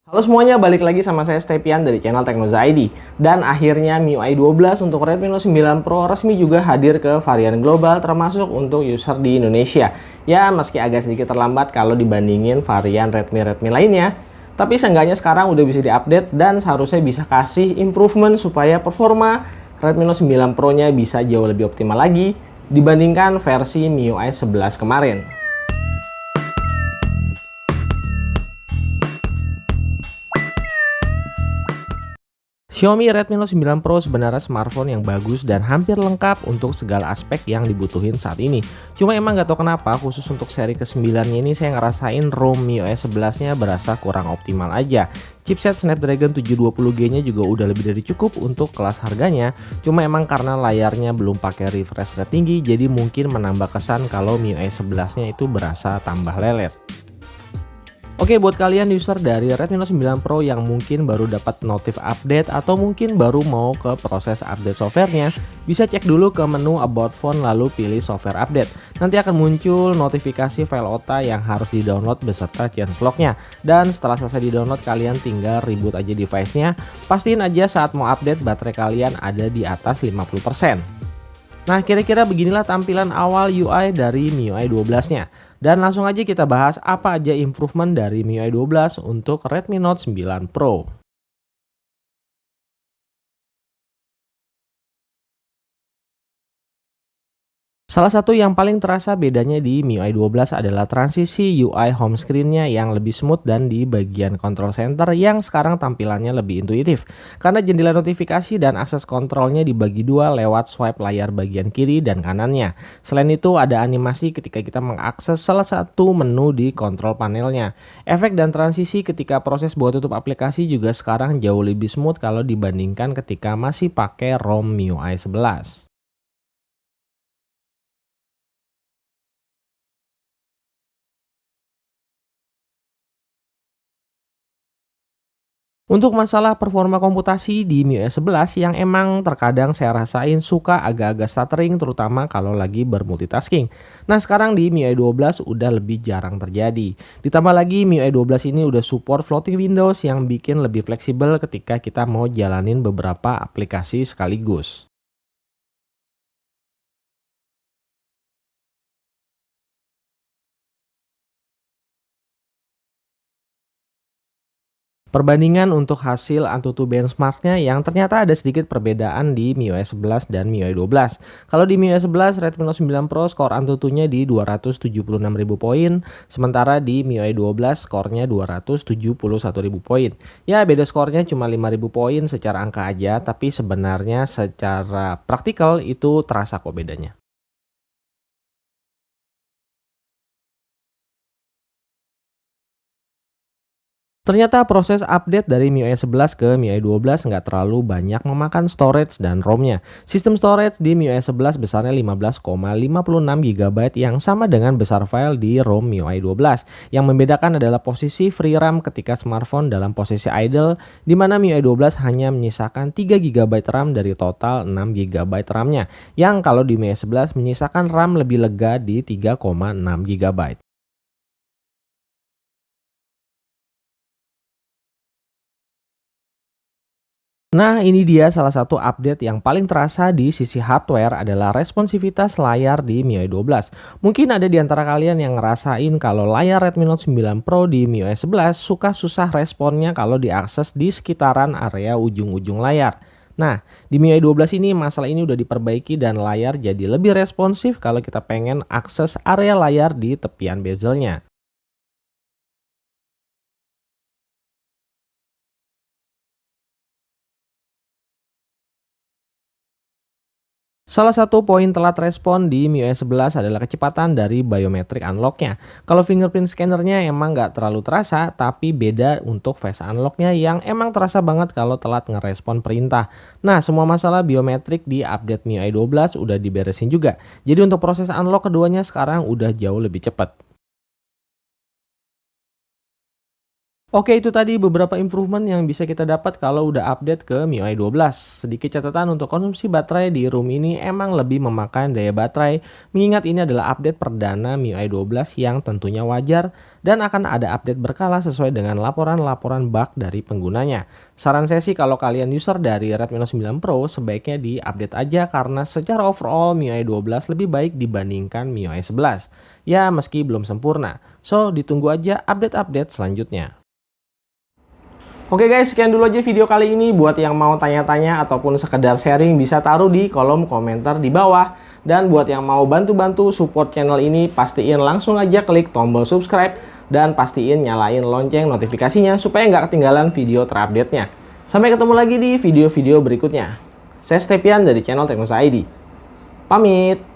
Halo semuanya, balik lagi sama saya Stepian dari channel Teknoza ID. Dan akhirnya MIUI 12 untuk Redmi Note 9 Pro resmi juga hadir ke varian global termasuk untuk user di Indonesia. Ya, meski agak sedikit terlambat kalau dibandingin varian Redmi lainnya, tapi seenggaknya sekarang udah bisa diupdate dan seharusnya bisa kasih improvement supaya performa Redmi Note 9 Pro-nya bisa jauh lebih optimal lagi dibandingkan versi MIUI 11 kemarin. Xiaomi Redmi Note 9 Pro sebenarnya smartphone yang bagus dan hampir lengkap untuk segala aspek yang dibutuhin saat ini. Cuma emang gak tahu kenapa khusus untuk seri ke-9-nya ini saya ngerasain ROM MIUI 11-nya berasa kurang optimal aja. Chipset Snapdragon 720G-nya juga udah lebih dari cukup untuk kelas harganya. Cuma emang karena layarnya belum pakai refresh rate tinggi, jadi mungkin menambah kesan kalau MIUI 11-nya itu berasa tambah lelet. Oke, buat kalian user dari Redmi Note 9 Pro yang mungkin baru dapat notif update atau mungkin baru mau ke proses update softwarenya, bisa cek dulu ke menu About Phone lalu pilih software update. Nanti akan muncul notifikasi file OTA yang harus di-download beserta changelog-nya. Dan setelah selesai di-download, kalian tinggal reboot aja device-nya. Pastiin aja saat mau update baterai kalian ada di atas 50%. Nah, kira-kira beginilah tampilan awal UI dari MIUI 12-nya. Dan langsung aja kita bahas apa aja improvement dari MIUI 12 untuk Redmi Note 9 Pro. Salah satu yang paling terasa bedanya di MIUI 12 adalah transisi UI home screen-nya yang lebih smooth dan di bagian control center yang sekarang tampilannya lebih intuitif. Karena jendela notifikasi dan akses kontrolnya dibagi dua lewat swipe layar bagian kiri dan kanannya. Selain itu ada animasi ketika kita mengakses salah satu menu di kontrol panelnya. Efek dan transisi ketika proses buka tutup aplikasi juga sekarang jauh lebih smooth kalau dibandingkan ketika masih pakai ROM MIUI 11. Untuk masalah performa komputasi di MIUI 11 yang emang terkadang saya rasain suka agak-agak stuttering terutama kalau lagi bermultitasking. Nah, sekarang di MIUI 12 udah lebih jarang terjadi. Ditambah lagi MIUI 12 ini udah support floating windows yang bikin lebih fleksibel ketika kita mau jalanin beberapa aplikasi sekaligus. Perbandingan untuk hasil AnTuTu benchmarknya yang ternyata ada sedikit perbedaan di MIUI 11 dan MIUI 12. Kalau di MIUI 11, Redmi Note 9 Pro skor AnTuTu-nya di 276.000 poin, sementara di MIUI 12 skornya 271.000 poin. Ya, beda skornya cuma 5.000 poin secara angka aja, tapi sebenarnya secara praktikal itu terasa kok bedanya. Ternyata proses update dari MIUI 11 ke MIUI 12 nggak terlalu banyak memakan storage dan ROM-nya. Sistem storage di MIUI 11 besarnya 15,56 GB yang sama dengan besar file di ROM MIUI 12. Yang membedakan adalah posisi free RAM ketika smartphone dalam posisi idle, di mana MIUI 12 hanya menyisakan 3 GB RAM dari total 6 GB RAM-nya, yang kalau di MIUI 11 menyisakan RAM lebih lega di 3,6 GB. Nah, ini dia salah satu update yang paling terasa di sisi hardware adalah responsivitas layar di MIUI 12. Mungkin ada di antara kalian yang ngerasain kalau layar Redmi Note 9 Pro di MIUI 11 suka susah responnya kalau diakses di sekitaran area ujung-ujung layar. Nah, di MIUI 12 ini masalah ini udah diperbaiki dan layar jadi lebih responsif kalau kita pengen akses area layar di tepian bezelnya. Salah satu poin telat respon di MIUI 11 adalah kecepatan dari biometric unlock-nya. Kalau fingerprint scanner-nya emang nggak terlalu terasa, tapi beda untuk face unlock-nya yang emang terasa banget kalau telat ngerespon perintah. Nah, semua masalah biometrik di update MIUI 12 udah diberesin juga. Jadi untuk proses unlock keduanya sekarang udah jauh lebih cepat. Oke, itu tadi beberapa improvement yang bisa kita dapat kalau udah update ke MIUI 12. Sedikit catatan untuk konsumsi baterai di room ini emang lebih memakan daya baterai, mengingat ini adalah update perdana MIUI 12 yang tentunya wajar dan akan ada update berkala sesuai dengan laporan-laporan bug dari penggunanya. Saran saya sih kalau kalian user dari Redmi Note 9 Pro sebaiknya di-update aja karena secara overall MIUI 12 lebih baik dibandingkan MIUI 11. Ya, meski belum sempurna. So, ditunggu aja update-update selanjutnya. Oke guys, sekian dulu aja video kali ini. Buat yang mau tanya-tanya ataupun sekedar sharing bisa taruh di kolom komentar di bawah. Dan buat yang mau bantu-bantu support channel ini, pastiin langsung aja klik tombol subscribe dan pastiin nyalain lonceng notifikasinya supaya nggak ketinggalan video terupdate-nya. Sampai ketemu lagi di video-video berikutnya. Saya Stepian dari channel Teknosa ID. Pamit!